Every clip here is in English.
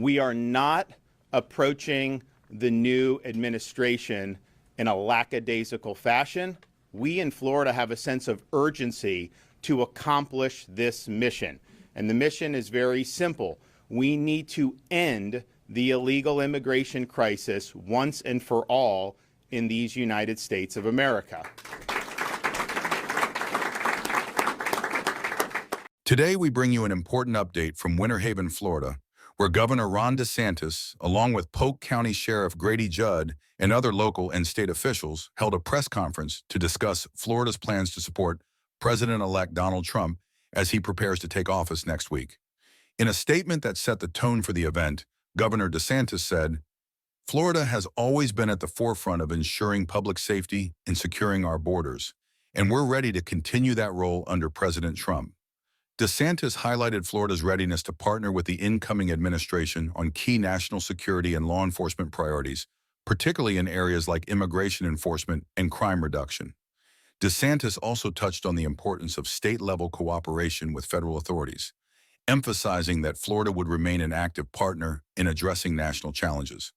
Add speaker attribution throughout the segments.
Speaker 1: We are not approaching the new administration in a lackadaisical fashion. We in Florida have a sense of urgency to accomplish this mission. And the mission is very simple. We need to end the illegal immigration crisis once and for all in these United States of America.
Speaker 2: Today, we bring you an important update from Winter Haven, Florida, where Governor Ron DeSantis, along with Polk County Sheriff Grady Judd and other local and state officials, held a press conference to discuss Florida's plans to support President-elect Donald Trump as he prepares to take office next week. In a statement that set the tone for the event, Governor DeSantis said, "Florida has always been at the forefront of ensuring public safety and securing our borders, and we're ready to continue that role under President Trump." DeSantis highlighted Florida's readiness to partner with the incoming administration on key national security and law enforcement priorities, particularly in areas like immigration enforcement and crime reduction. DeSantis also touched on the importance of state-level cooperation with federal authorities, emphasizing that Florida would remain an active partner in addressing national challenges.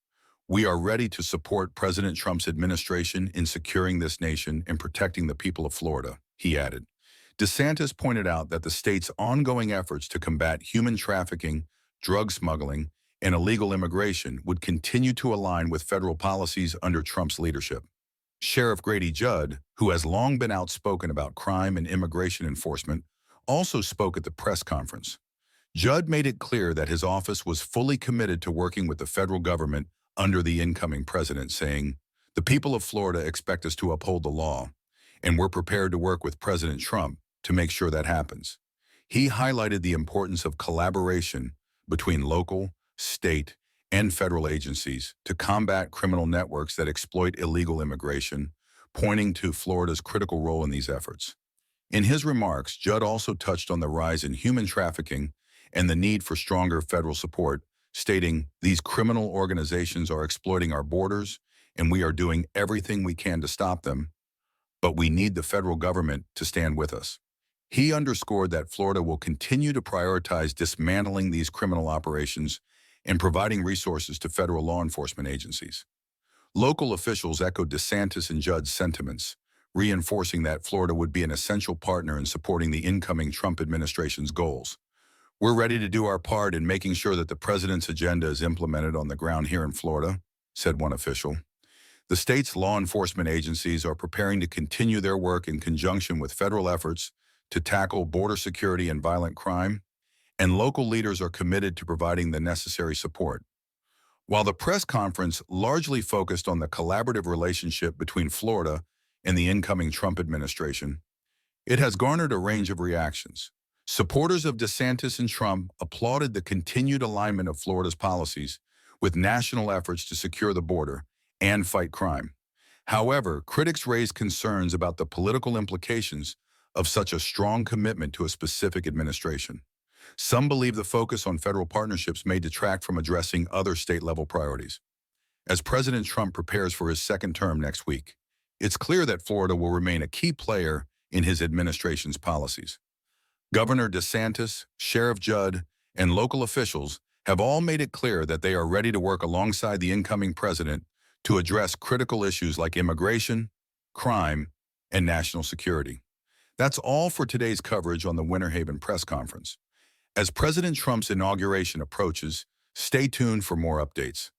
Speaker 2: "We are ready to support President Trump's administration in securing this nation and protecting the people of Florida," he added. DeSantis pointed out that the state's ongoing efforts to combat human trafficking, drug smuggling, and illegal immigration would continue to align with federal policies under Trump's leadership. Sheriff Grady Judd, who has long been outspoken about crime and immigration enforcement, also spoke at the press conference. Judd made it clear that his office was fully committed to working with the federal government under the incoming president, saying, "The people of Florida expect us to uphold the law, and we're prepared to work with President Trump to make sure that happens." He highlighted the importance of collaboration between local, state, and federal agencies to combat criminal networks that exploit illegal immigration, pointing to Florida's critical role in these efforts. In his remarks, Judd also touched on the rise in human trafficking and the need for stronger federal support, stating, "These criminal organizations are exploiting our borders, and we are doing everything we can to stop them, but we need the federal government to stand with us." He underscored that Florida will continue to prioritize dismantling these criminal operations and providing resources to federal law enforcement agencies. Local officials echoed DeSantis and Judd's sentiments, reinforcing that Florida would be an essential partner in supporting the incoming Trump administration's goals. "We're ready to do our part in making sure that the president's agenda is implemented on the ground here in Florida," said one official. The state's law enforcement agencies are preparing to continue their work in conjunction with federal efforts to tackle border security and violent crime, and local leaders are committed to providing the necessary support. While the press conference largely focused on the collaborative relationship between Florida and the incoming Trump administration, it has garnered a range of reactions. Supporters of DeSantis and Trump applauded the continued alignment of Florida's policies with national efforts to secure the border and fight crime. However, critics raised concerns about the political implications of such a strong commitment to a specific administration. Some believe the focus on federal partnerships may detract from addressing other state-level priorities. As President Trump prepares for his second term next week, it's clear that Florida will remain a key player in his administration's policies. Governor DeSantis, Sheriff Judd, and local officials have all made it clear that they are ready to work alongside the incoming president to address critical issues like immigration, crime, and national security. That's all for today's coverage on the Winter Haven press conference. As President Trump's inauguration approaches, stay tuned for more updates.